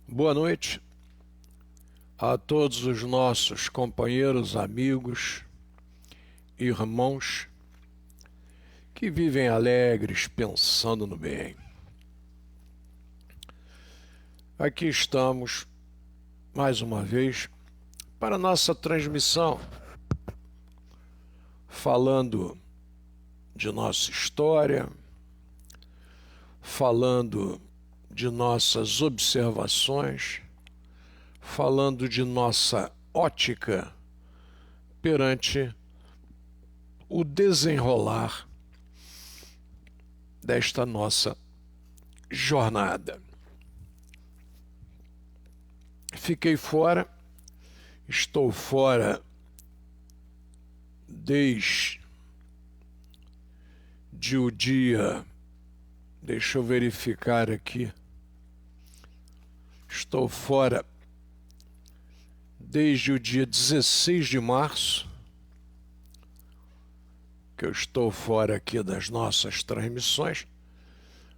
Boa noite a todos os nossos companheiros, amigos, irmãos que vivem alegres pensando no bem. Aqui estamos mais uma vez para nossa transmissão, falando de nossa história, falando de nossas observações, falando de nossa ótica perante o desenrolar desta nossa jornada. Fiquei fora, estou fora desde o dia, deixa eu verificar aqui, estou fora desde o dia 16 de março, que eu estou fora aqui das nossas transmissões.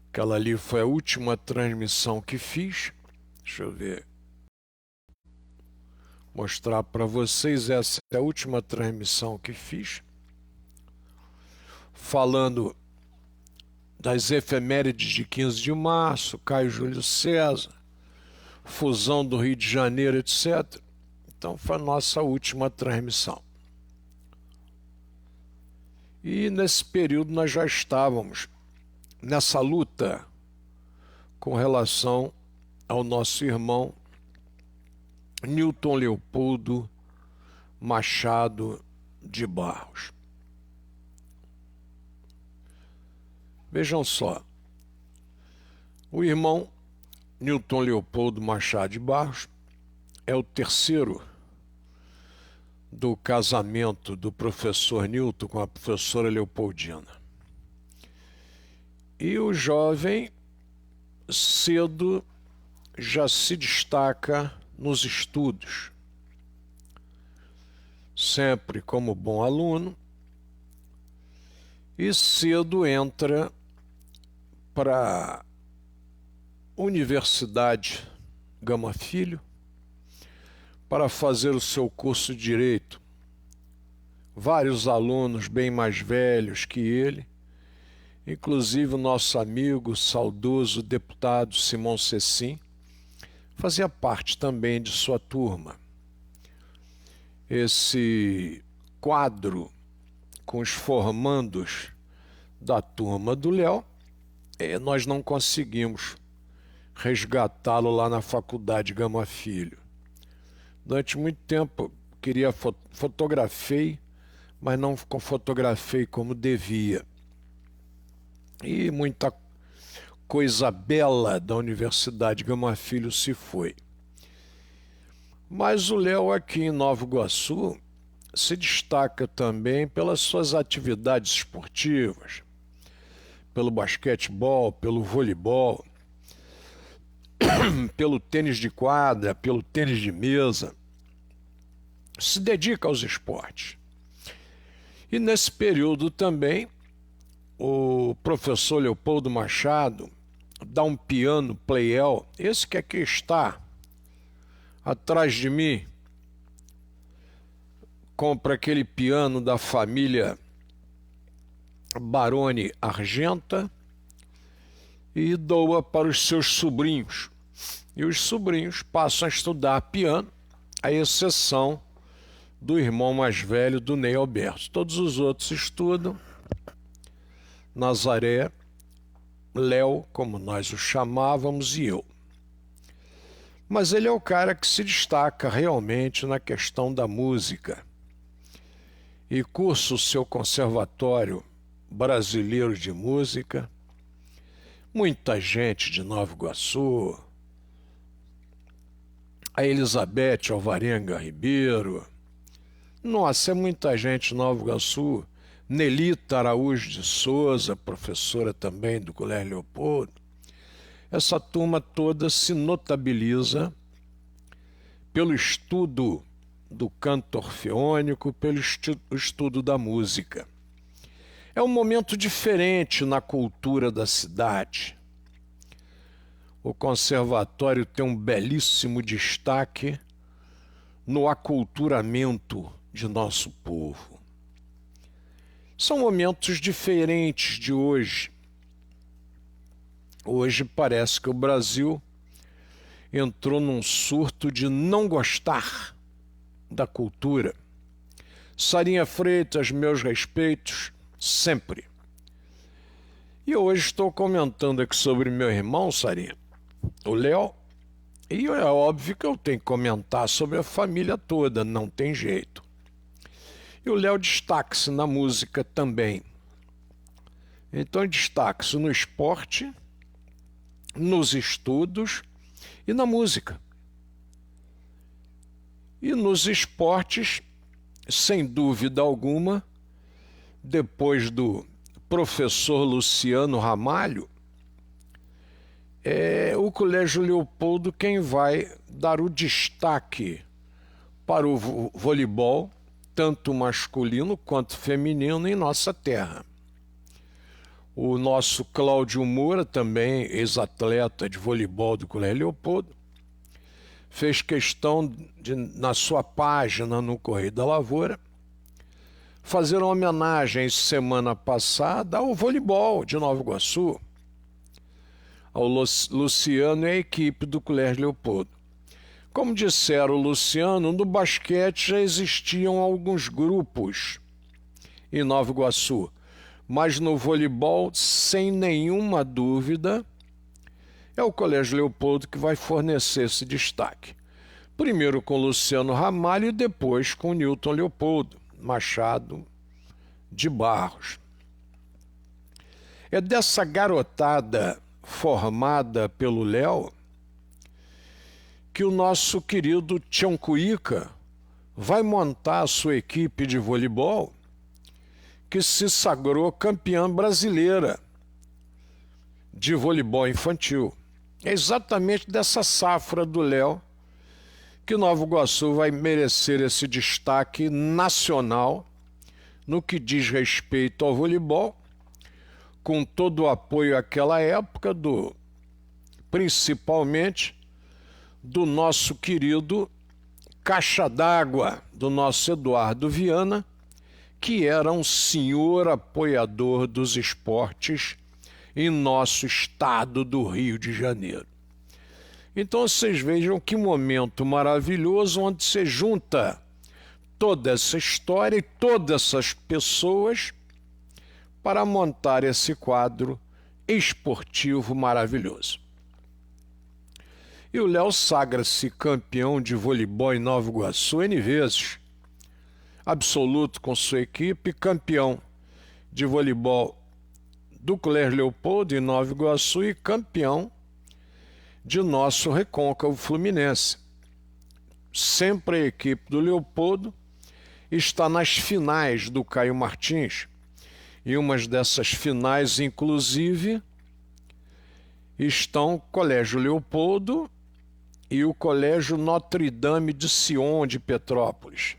Aquela ali foi a última transmissão que fiz. Deixa eu ver. Mostrar para vocês, essa é a última transmissão que fiz. Falando das efemérides de 15 de março, Caio Júlio César, fusão do Rio de Janeiro, etc. Então foi a nossa última transmissão. E nesse período nós já estávamos nessa luta com relação ao nosso irmão Newton Leopoldo Machado de Barros. Vejam só, o irmão Newton Leopoldo Machado de Barros é o terceiro do casamento do professor Newton com a professora Leopoldina. E o jovem cedo já se destaca nos estudos, sempre como bom aluno, e cedo entra para a Universidade Gama Filho para fazer o seu curso de Direito. Vários alunos bem mais velhos que ele, inclusive o nosso amigo, saudoso deputado Simão Cecim, fazia parte também de sua turma. Esse quadro com os formandos da turma do Léo, nós não conseguimos resgatá-lo lá na Faculdade Gama Filho. Durante muito tempo fotografei, mas não fotografei como devia. E muita coisa bela da Universidade Gama Filho se foi. Mas o Léo aqui em Nova Iguaçu se destaca também pelas suas atividades esportivas, pelo basquetebol, pelo voleibol, pelo tênis de quadra, pelo tênis de mesa. Se dedica aos esportes. E nesse período também, o professor Leopoldo Machado dá um piano Pleyel, esse que aqui está atrás de mim, compra aquele piano da família Baroni Argenta e doa para os seus sobrinhos. E os sobrinhos passam a estudar piano, à exceção do irmão mais velho, do Ney Alberto. Todos os outros estudam. Nazaré, Léo, como nós o chamávamos, e eu. Mas ele é o cara que se destaca realmente na questão da música e cursa o seu Conservatório Brasileiro de Música. Muita gente de Nova Iguaçu, a Elizabeth Alvarenga Ribeiro, nossa, é muita gente de Nova Iguaçu. Nelita Araújo de Souza, professora também do Colégio Leopoldo. Essa turma toda se notabiliza pelo estudo do canto orfeônico, pelo estudo da música. É um momento diferente na cultura da cidade. o conservatório tem um belíssimo destaque no aculturamento de nosso povo. São momentos diferentes de hoje. Hoje parece que o Brasil entrou num surto de não gostar da cultura. Sarinha Freitas, meus respeitos, sempre. E hoje estou comentando aqui sobre meu irmão, Sarinha, o Léo, e é óbvio que eu tenho que comentar sobre a família toda, não tem jeito. E o Léo destaca-se na música também. Então destaca-se no esporte, nos estudos e na música. E nos esportes, sem dúvida alguma, depois do professor Luciano Ramalho, é o Colégio Leopoldo quem vai dar o destaque para o voleibol, tanto masculino quanto feminino, em nossa terra. O nosso Cláudio Moura, também ex-atleta de voleibol do Colégio Leopoldo, fez questão de, na sua página no Correio da Lavoura, fazer uma homenagem semana passada ao voleibol de Nova Iguaçu, ao Luciano e à equipe do Colégio Leopoldo. Como disseram o Luciano, no basquete já existiam alguns grupos em Nova Iguaçu, mas no voleibol, sem nenhuma dúvida, é o Colégio Leopoldo que vai fornecer esse destaque. Primeiro com Luciano Ramalho e depois com Newton Leopoldo Machado de Barros. É dessa garotada formada pelo Léo que o nosso querido Tião Cuíca vai montar a sua equipe de voleibol, que se sagrou campeã brasileira de voleibol infantil. É exatamente dessa safra do Léo que Nova Iguaçu vai merecer esse destaque nacional no que diz respeito ao voleibol, com todo o apoio àquela época, principalmente do nosso querido caixa d'água, do nosso Eduardo Viana, que era um senhor apoiador dos esportes em nosso estado do Rio de Janeiro. Então vocês vejam que momento maravilhoso onde se junta toda essa história e todas essas pessoas para montar esse quadro esportivo maravilhoso. E o Léo sagra-se campeão de voleibol em Nova Iguaçu N vezes, absoluto com sua equipe, campeão de voleibol do Colégio Leopoldo em Nova Iguaçu e campeão de nosso Recôncavo Fluminense. Sempre a equipe do Leopoldo está nas finais do Caio Martins. E umas dessas finais, inclusive, estão o Colégio Leopoldo e o Colégio Notre Dame de Sion de Petrópolis.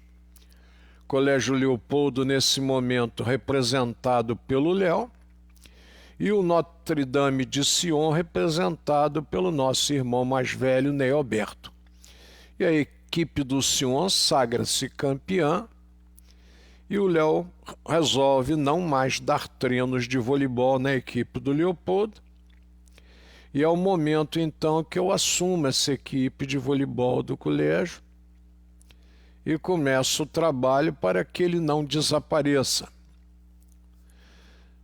Colégio Leopoldo, nesse momento, representado pelo Léo, e o Notre Dame de Sion representado pelo nosso irmão mais velho, Ney Alberto. E a equipe do Sion sagra-se campeã e o Léo resolve não mais dar treinos de voleibol na equipe do Leopoldo. E é o momento, então, que eu assumo essa equipe de voleibol do colégio e começo o trabalho para que ele não desapareça.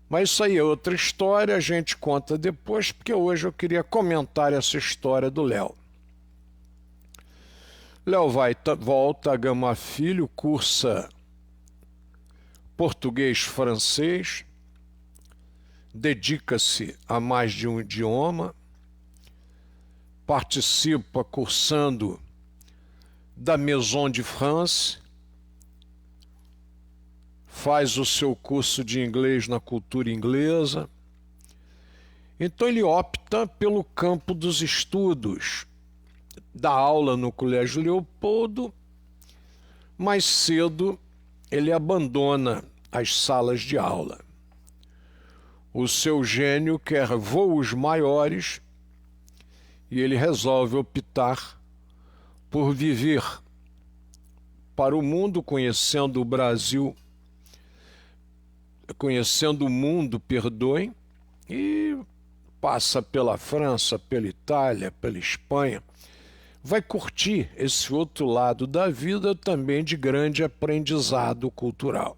Mas isso aí é outra história, a gente conta depois, porque hoje eu queria comentar essa história do Léo. Léo volta a Gama Filho, cursa português-francês, dedica-se a mais de um idioma, participa cursando da Maison de France, faz o seu curso de inglês na cultura inglesa. Então ele opta pelo campo dos estudos, dá aula no Colégio Leopoldo, mais cedo ele abandona as salas de aula. O seu gênio quer voos maiores e ele resolve optar por viver para o mundo, conhecendo o Brasil, conhecendo o mundo, perdoem, e passa pela França, pela Itália, pela Espanha. Vai curtir esse outro lado da vida também de grande aprendizado cultural.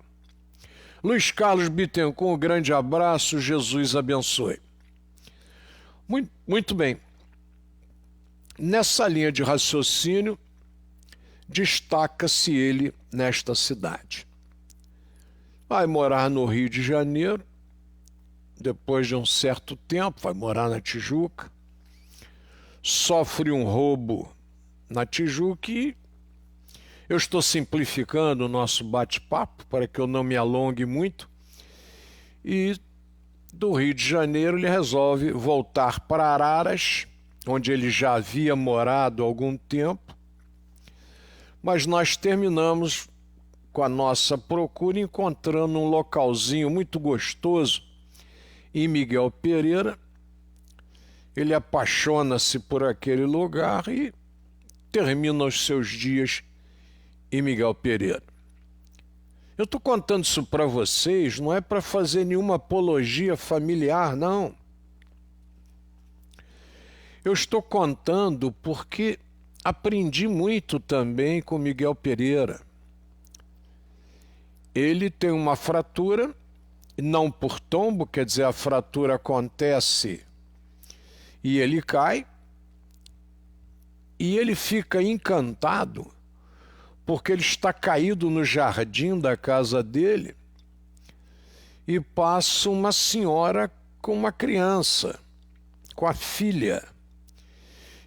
Luiz Carlos Bittencourt, um grande abraço, Jesus abençoe. Muito bem. Nessa linha de raciocínio, destaca-se ele nesta cidade. Vai morar no Rio de Janeiro, depois de um certo tempo, vai morar na Tijuca, sofre um roubo na Tijuca e eu estou simplificando o nosso bate-papo para que eu não me alongue muito, e do Rio de Janeiro ele resolve voltar para Araras, onde ele já havia morado há algum tempo, mas nós terminamos com a nossa procura encontrando um localzinho muito gostoso em Miguel Pereira. Ele apaixona-se por aquele lugar e termina os seus dias em Miguel Pereira. Eu estou contando isso para vocês, não é para fazer nenhuma apologia familiar, não. Eu estou contando porque aprendi muito também com Miguel Pereira. Ele tem uma fratura, não por tombo, quer dizer, a fratura acontece e ele cai, e ele fica encantado porque ele está caído no jardim da casa dele e passa uma senhora com uma criança, com a filha.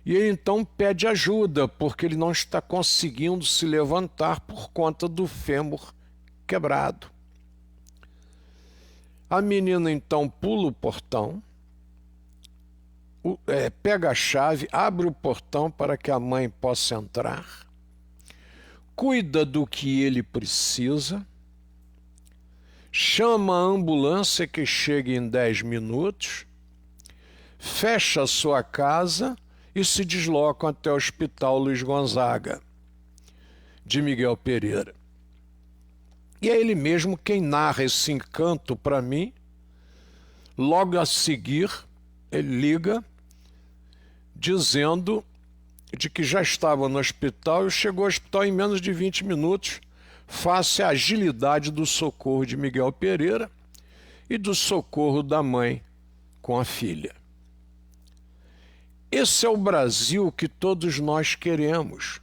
E ele então pede ajuda, porque ele não está conseguindo se levantar por conta do fêmur quebrado. A menina então pula o portão, pega a chave, abre o portão para que a mãe possa entrar, cuida do que ele precisa, chama a ambulância que chega em 10 minutos, fecha a sua casa e se deslocam até o Hospital Luiz Gonzaga, de Miguel Pereira. E é ele mesmo quem narra esse encanto para mim. Logo a seguir, ele liga dizendo de que já estava no hospital e chegou ao hospital em menos de 20 minutos, face à agilidade do socorro de Miguel Pereira e do socorro da mãe com a filha. Esse é o Brasil que todos nós queremos.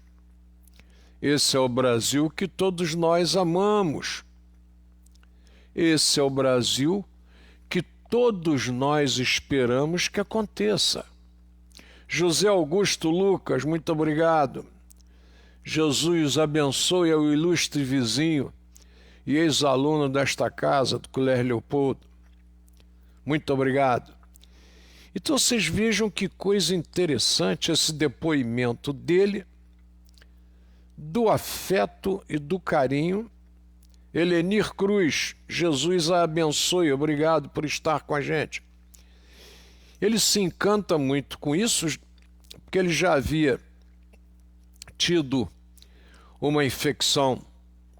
Esse é o Brasil que todos nós amamos. Esse é o Brasil que todos nós esperamos que aconteça. José Augusto Lucas, muito obrigado. Jesus abençoe ao ilustre vizinho e ex-aluno desta casa, do Colégio Leopoldo. Muito obrigado. Então vocês vejam que coisa interessante esse depoimento dele, do afeto e do carinho. Helenir Cruz, Jesus a abençoe, obrigado por estar com a gente. Ele se encanta muito com isso, porque ele já havia tido uma infecção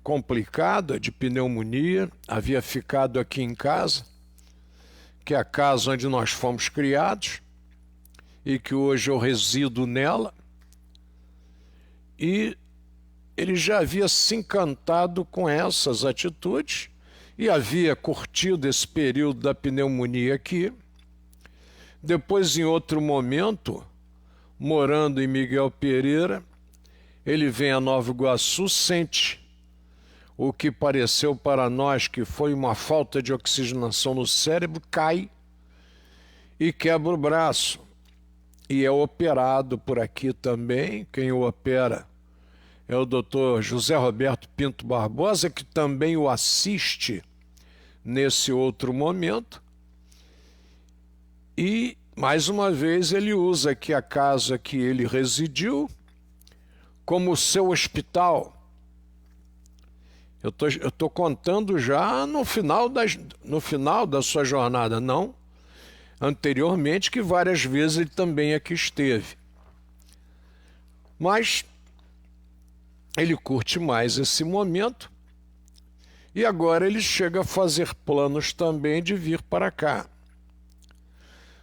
complicada de pneumonia, havia ficado aqui em casa, que é a casa onde nós fomos criados e que hoje eu resido nela, e ele já havia se encantado com essas atitudes e havia curtido esse período da pneumonia aqui. Depois, em outro momento, morando em Miguel Pereira, ele vem a Nova Iguaçu, sente o que pareceu para nós que foi uma falta de oxigenação no cérebro, cai e quebra o braço. E é operado por aqui também. Quem o opera é o Dr. José Roberto Pinto Barbosa, que também o assiste nesse outro momento. E, mais uma vez, ele usa aqui a casa que ele residiu como seu hospital. Eu estou contando já no final da sua jornada, não anteriormente, que várias vezes ele também aqui esteve. Mas ele curte mais esse momento e agora ele chega a fazer planos também de vir para cá.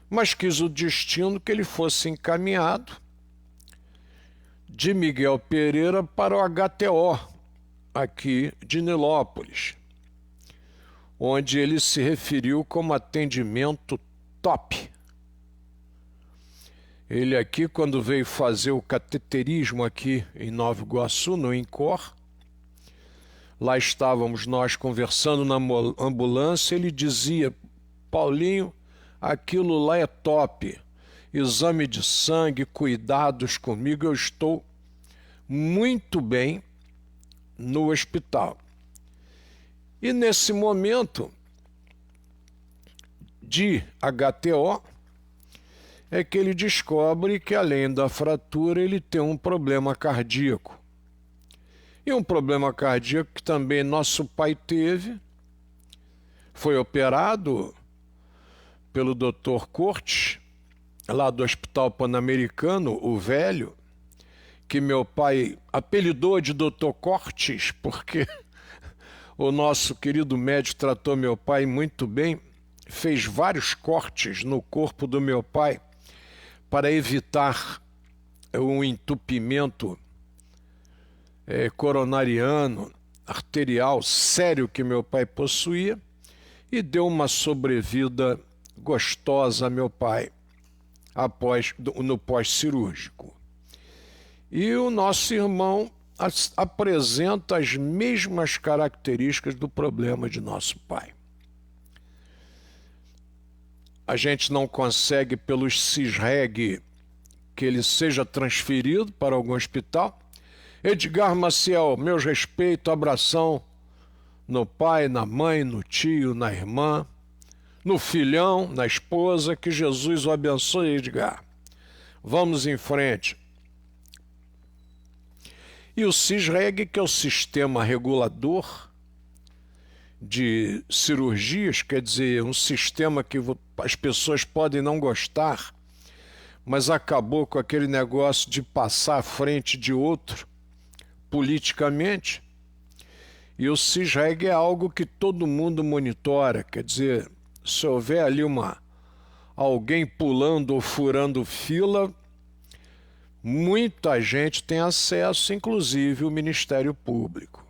Mas quis o destino que ele fosse encaminhado de Miguel Pereira para o HTO, aqui de Nilópolis, onde ele se referiu como atendimento top. Ele aqui, quando veio fazer o cateterismo aqui em Nova Iguaçu, no INCOR, lá estávamos nós conversando na ambulância, ele dizia: Paulinho, aquilo lá é top, exame de sangue, cuidados comigo, eu estou muito bem no hospital. E nesse momento de HTO, é que ele descobre que, além da fratura, ele tem um problema cardíaco. E um problema cardíaco que também nosso pai teve, foi operado pelo Dr. Cortes, lá do Hospital Pan-Americano, o velho, que meu pai apelidou de Dr. Cortes, porque o nosso querido médico tratou meu pai muito bem, fez vários cortes no corpo do meu pai, para evitar um entupimento coronariano, arterial, sério que meu pai possuía, e deu uma sobrevida gostosa a meu pai no pós-cirúrgico. E o nosso irmão apresenta as mesmas características do problema de nosso pai. A gente não consegue, pelos CISREG, que ele seja transferido para algum hospital. Edgar Maciel, meus respeitos, abração no pai, na mãe, no tio, na irmã, no filhão, na esposa, que Jesus o abençoe, Edgar. Vamos em frente. E o CISREG, que é o Sistema Regulador de Cirurgias, quer dizer, um sistema que as pessoas podem não gostar, mas acabou com aquele negócio de passar à frente de outro politicamente. E o CISREG é algo que todo mundo monitora, quer dizer, se houver ali alguém pulando ou furando fila, muita gente tem acesso, inclusive o Ministério Público.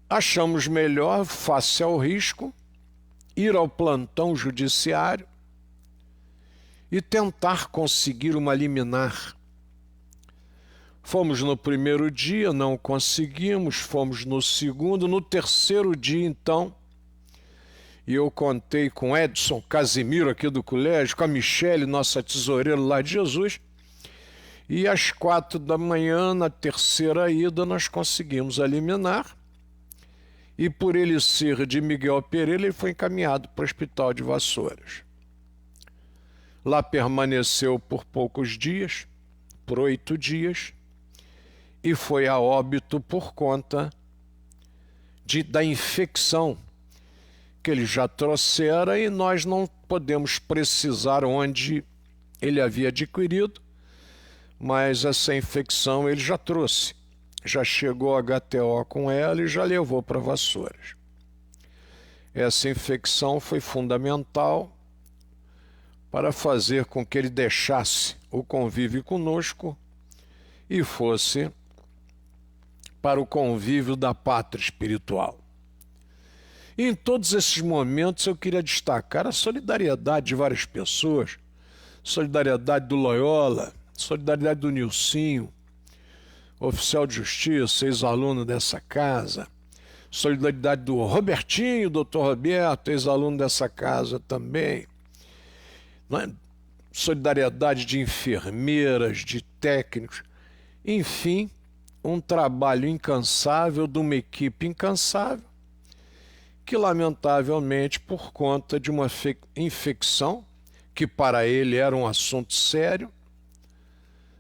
Achamos melhor, face ao risco, ir ao plantão judiciário e tentar conseguir uma liminar. Fomos no primeiro dia, não conseguimos, fomos no segundo, no terceiro dia, então, e eu contei com Edson Casimiro aqui do colégio, com a Michele, nossa tesoureira lá de Jesus, e às 4 da manhã, na terceira ida, nós conseguimos a liminar, e por ele ser de Miguel Pereira, ele foi encaminhado para o Hospital de Vassouras. Lá permaneceu por poucos dias, por 8 dias, e foi a óbito por conta da infecção que ele já trouxera, e nós não podemos precisar onde ele havia adquirido, mas essa infecção ele já trouxe. Já chegou a HTO com ela e já levou para Vassouras. Essa infecção foi fundamental para fazer com que ele deixasse o convívio conosco e fosse para o convívio da pátria espiritual. E em todos esses momentos eu queria destacar a solidariedade de várias pessoas, solidariedade do Loyola, solidariedade do Nilcinho, oficial de justiça, ex-aluno dessa casa, solidariedade do Robertinho, doutor Roberto, ex-aluno dessa casa também, solidariedade de enfermeiras, de técnicos, enfim, um trabalho incansável de uma equipe incansável, que lamentavelmente, por conta de uma infecção, que para ele era um assunto sério,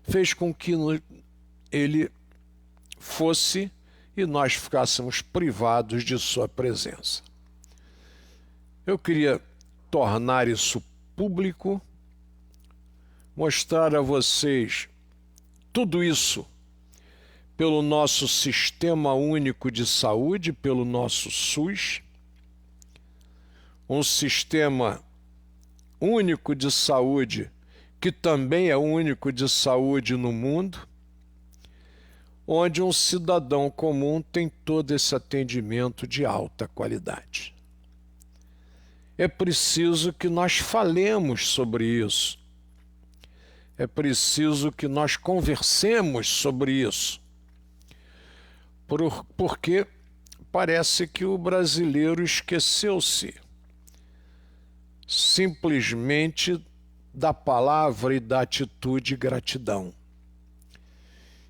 fez com que ele fosse e nós ficássemos privados de sua presença. Eu queria tornar isso público, mostrar a vocês tudo isso pelo nosso Sistema Único de Saúde, pelo nosso SUS, um sistema único de saúde que também é único de saúde no mundo, onde um cidadão comum tem todo esse atendimento de alta qualidade. É preciso que nós falemos sobre isso. É preciso que nós conversemos sobre isso. Porque parece que o brasileiro esqueceu-se simplesmente da palavra e da atitude gratidão.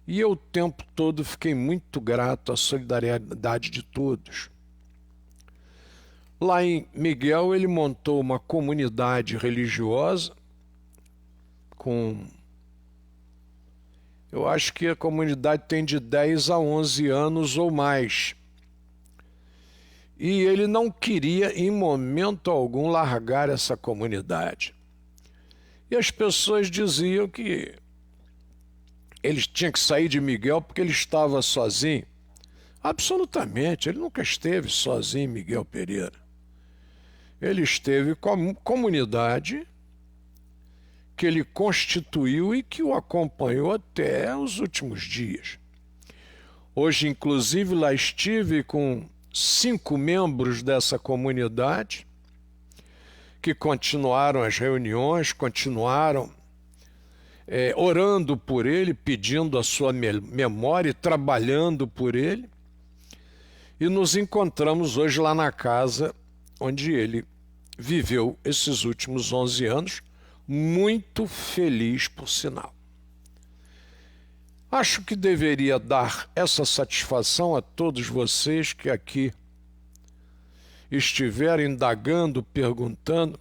E eu o tempo todo fiquei muito grato à solidariedade de todos. Lá em Miguel, ele montou uma comunidade religiosa eu acho que a comunidade tem de 10 a 11 anos ou mais. E ele não queria, em momento algum, largar essa comunidade. E as pessoas diziam que ele tinha que sair de Miguel porque ele estava sozinho. Absolutamente, ele nunca esteve sozinho, Miguel Pereira. Ele esteve com a comunidade que ele constituiu e que o acompanhou até os últimos dias. Hoje, inclusive, lá estive com 5 membros dessa comunidade que continuaram as reuniões, continuaram orando por ele, pedindo a sua memória e trabalhando por ele. E nos encontramos hoje lá na casa onde ele viveu esses últimos 11 anos, muito feliz, por sinal. Acho que deveria dar essa satisfação a todos vocês que aqui estiveram indagando, perguntando,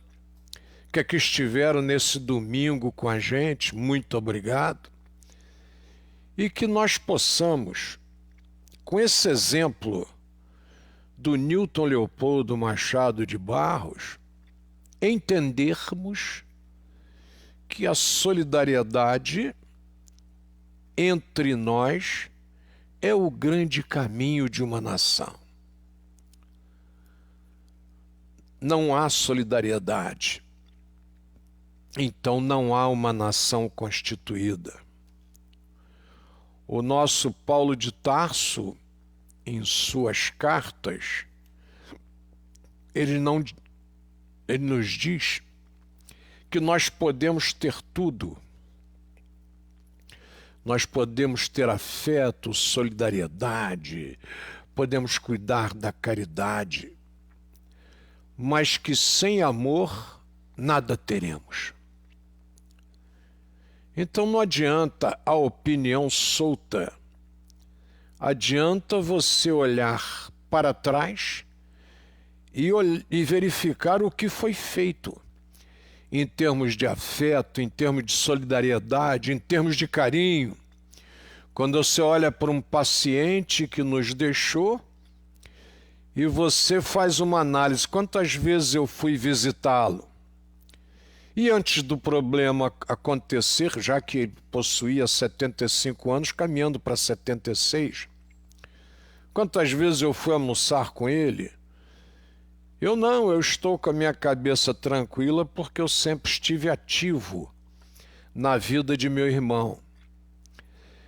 que aqui estiveram nesse domingo com a gente, muito obrigado, e que nós possamos, com esse exemplo do Newton Leopoldo Machado de Barros, entendermos que a solidariedade entre nós é o grande caminho de uma nação. Não há solidariedade, então não há uma nação constituída. O nosso Paulo de Tarso, em suas cartas, ele nos diz que nós podemos ter tudo. Nós podemos ter afeto, solidariedade, podemos cuidar da caridade, mas que sem amor nada teremos. Então não adianta a opinião solta, adianta você olhar para trás e verificar o que foi feito em termos de afeto, em termos de solidariedade, em termos de carinho. Quando você olha para um paciente que nos deixou e você faz uma análise, quantas vezes eu fui visitá-lo? E antes do problema acontecer, já que ele possuía 75 anos, caminhando para 76, quantas vezes eu fui almoçar com ele? Eu estou com a minha cabeça tranquila porque eu sempre estive ativo na vida de meu irmão.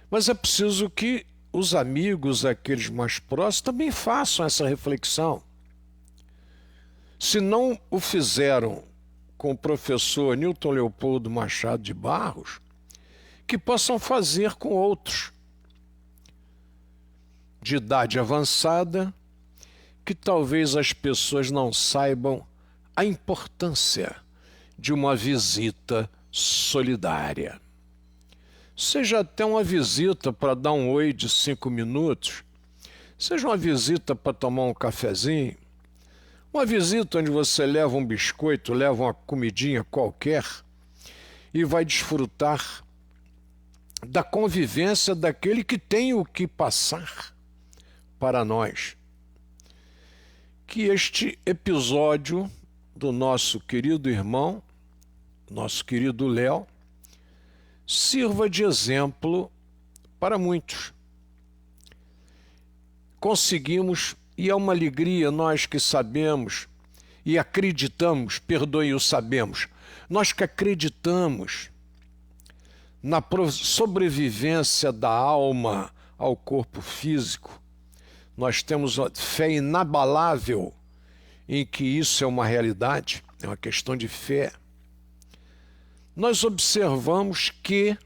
Mas é preciso que os amigos, aqueles mais próximos, também façam essa reflexão. Se não o fizeram com o professor Newton Leopoldo Machado de Barros, que possam fazer com outros de idade avançada, que talvez as pessoas não saibam a importância de uma visita solidária. Seja até uma visita para dar um oi de 5 minutos, seja uma visita para tomar um cafezinho, uma visita onde você leva um biscoito, leva uma comidinha qualquer e vai desfrutar da convivência daquele que tem o que passar para nós. Que este episódio do nosso querido irmão, nosso querido Léo, sirva de exemplo para muitos. Conseguimos, e é uma alegria nós que sabemos e acreditamos, perdoe o sabemos, nós que acreditamos na sobrevivência da alma ao corpo físico, nós temos fé inabalável em que isso é uma realidade, é uma questão de fé. Nós observamos que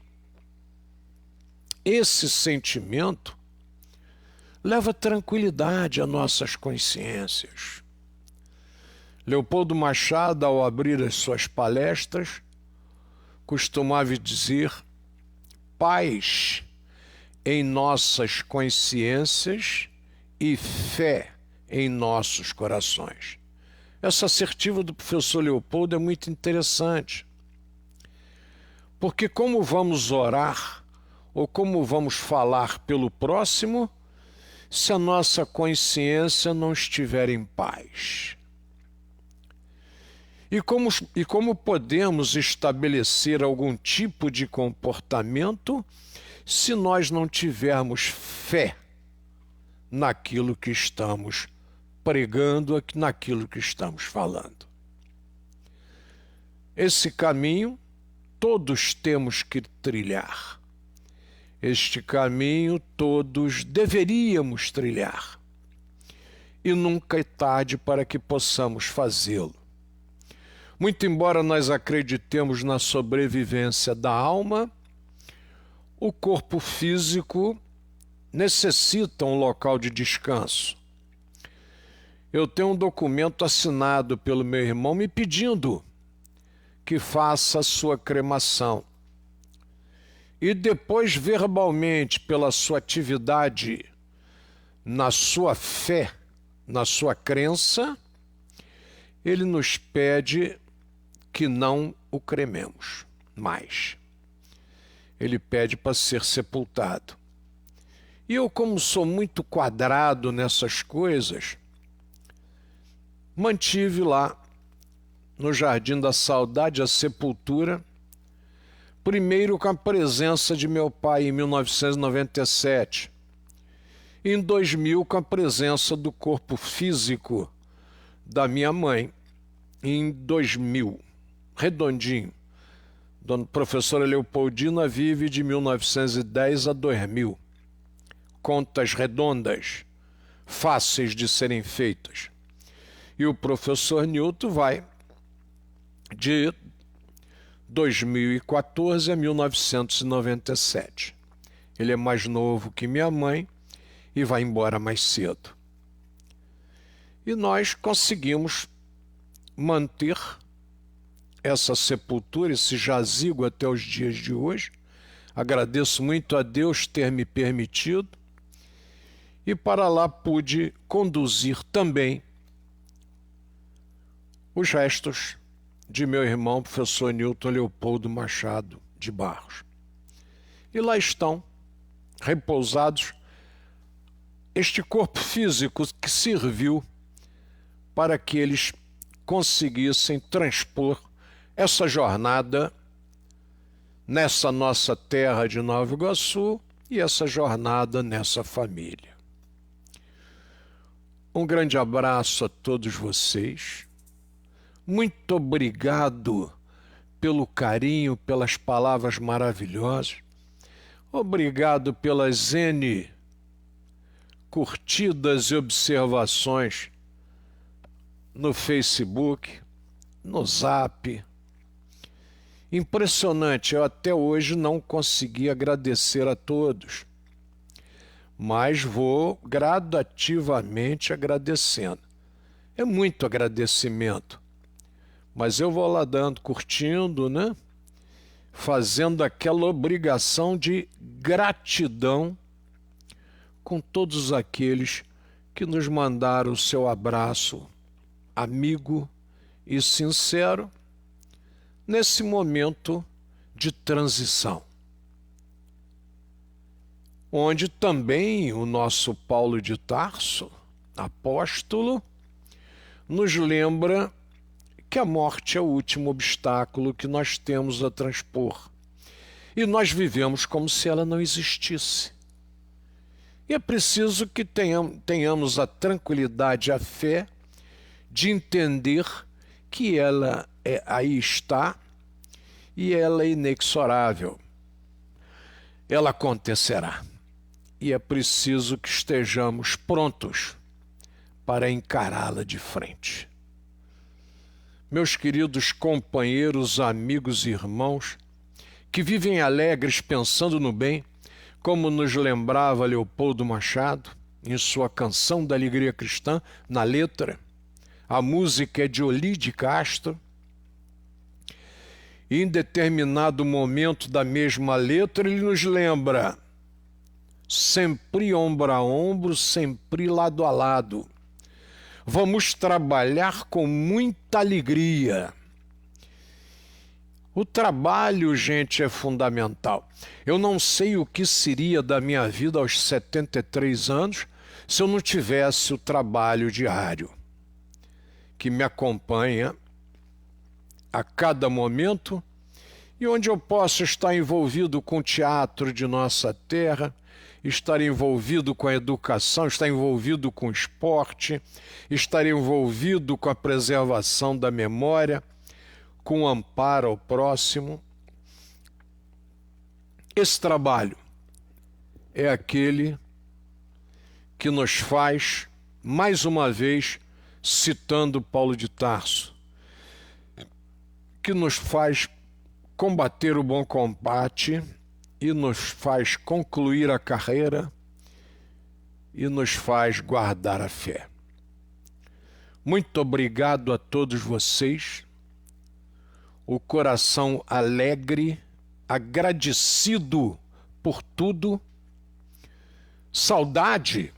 esse sentimento leva tranquilidade a nossas consciências. Leopoldo Machado, ao abrir as suas palestras, costumava dizer: paz em nossas consciências e fé em nossos corações. Essa assertiva do professor Leopoldo é muito interessante, porque como vamos orar ou como vamos falar pelo próximo se a nossa consciência não estiver em paz? E como podemos estabelecer algum tipo de comportamento se nós não tivermos fé naquilo que estamos pregando, naquilo que estamos falando? Esse caminho todos temos que trilhar. Este caminho todos deveríamos trilhar. E nunca é tarde para que possamos fazê-lo. Muito embora nós acreditemos na sobrevivência da alma, o corpo físico necessita um local de descanso. Eu tenho um documento assinado pelo meu irmão me pedindo que faça a sua cremação. E depois, verbalmente, pela sua atividade, na sua fé, na sua crença, ele nos pede que não o crememos mais. Ele pede para ser sepultado. E eu, como sou muito quadrado nessas coisas, mantive lá, no Jardim da Saudade, a sepultura, primeiro com a presença de meu pai em 1997, em 2000 com a presença do corpo físico da minha mãe, em 2000, redondinho. Dona professora Leopoldina vive de 1910 a 2000. Contas redondas, fáceis de serem feitas. E o professor Newton vai de 2014 a 1997. Ele é mais novo que minha mãe e vai embora mais cedo. E nós conseguimos manter essa sepultura, esse jazigo até os dias de hoje. Agradeço muito a Deus ter me permitido. E para lá pude conduzir também os restos de meu irmão, professor Newton Leopoldo Machado de Barros. E lá estão, repousados, este corpo físico que serviu para que eles conseguissem transpor essa jornada nessa nossa terra de Nova Iguaçu e essa jornada nessa família. Um grande abraço a todos vocês. Muito obrigado pelo carinho, pelas palavras maravilhosas. Obrigado pelas N curtidas e observações no Facebook, no Zap. Impressionante, eu até hoje não consegui agradecer a todos, mas vou gradativamente agradecendo. É muito agradecimento, mas eu vou lá dando, curtindo, né? Fazendo aquela obrigação de gratidão com todos aqueles que nos mandaram o seu abraço amigo e sincero nesse momento de transição, onde também o nosso Paulo de Tarso, apóstolo, nos lembra que a morte é o último obstáculo que nós temos a transpor. E nós vivemos como se ela não existisse. E é preciso que tenhamos a tranquilidade, a fé de entender que ela aí está e ela é inexorável. Ela acontecerá. E é preciso que estejamos prontos para encará-la de frente. Meus queridos companheiros, amigos e irmãos, que vivem alegres pensando no bem, como nos lembrava Leopoldo Machado, em sua Canção da Alegria Cristã, na letra, a música é de Oli de Castro, e em determinado momento da mesma letra ele nos lembra: sempre ombro a ombro, sempre lado a lado. Vamos trabalhar com muita alegria. O trabalho, gente, é fundamental. Eu não sei o que seria da minha vida aos 73 anos se eu não tivesse o trabalho diário, que me acompanha a cada momento e onde eu posso estar envolvido com o teatro de nossa terra, estar envolvido com a educação, estar envolvido com o esporte, estar envolvido com a preservação da memória, com o amparo ao próximo. Esse trabalho é aquele que nos faz, mais uma vez, citando Paulo de Tarso, que nos faz combater o bom combate e nos faz concluir a carreira e nos faz guardar a fé. Muito obrigado a todos vocês. O coração alegre, agradecido por tudo. Saudade,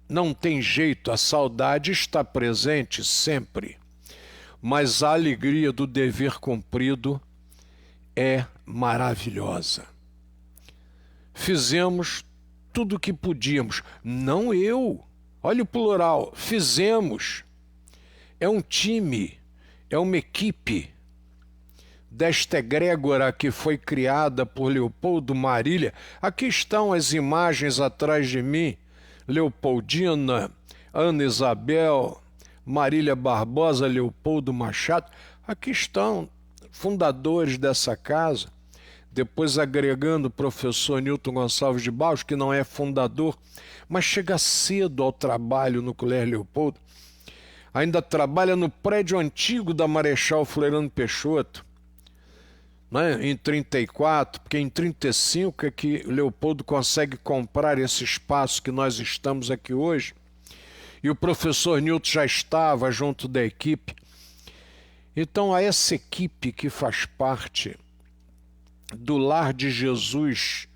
não tem jeito, a saudade está presente sempre, mas a alegria do dever cumprido é maravilhosa. Fizemos tudo o que podíamos, não eu, olha o plural, fizemos. É um time, é uma equipe desta egrégora que foi criada por Leopoldo Marília. Aqui estão as imagens atrás de mim, Leopoldina, Ana Isabel, Marília Barbosa, Leopoldo Machado. Aqui estão fundadores dessa casa, depois agregando o professor Newton Gonçalves de Barros, que não é fundador, mas chega cedo ao trabalho no Colégio Leopoldo, ainda trabalha no prédio antigo da Marechal Floriano Peixoto, né? Em 34, porque em 35 é que Leopoldo consegue comprar esse espaço que nós estamos aqui hoje, e o professor Newton já estava junto da equipe. Então, a essa equipe que faz parte do Lar de Jesus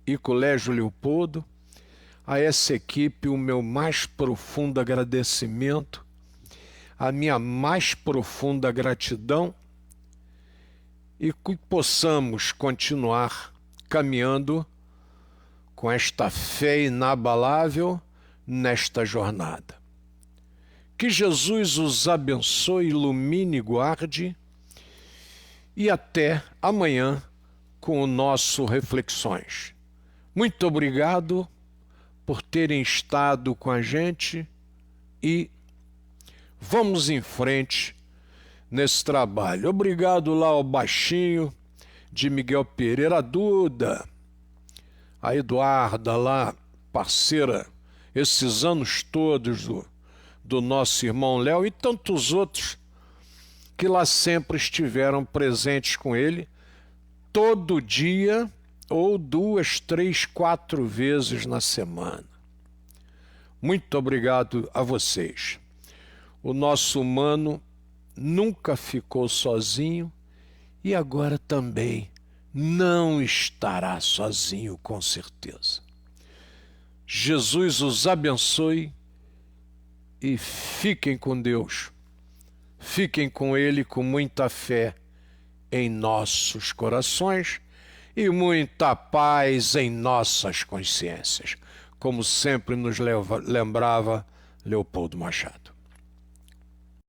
e Colégio Leopoldo, a essa equipe o meu mais profundo agradecimento, a minha mais profunda gratidão, e que possamos continuar caminhando com esta fé inabalável nesta jornada. Que Jesus os abençoe, ilumine e guarde, e até amanhã com o nosso Reflexões. Muito obrigado por terem estado com a gente e vamos em frente nesse trabalho. Obrigado lá ao baixinho de Miguel Pereira, a Duda, a Eduarda lá, parceira, esses anos todos do nosso irmão Léo e tantos outros que lá sempre estiveram presentes com ele, todo dia ou 2, 3, 4 vezes na semana. Muito obrigado a vocês. O nosso humano nunca ficou sozinho e agora também não estará sozinho, com certeza. Jesus os abençoe e fiquem com Deus. Fiquem com Ele com muita fé em nossos corações e muita paz em nossas consciências, como sempre nos lembrava Leopoldo Machado.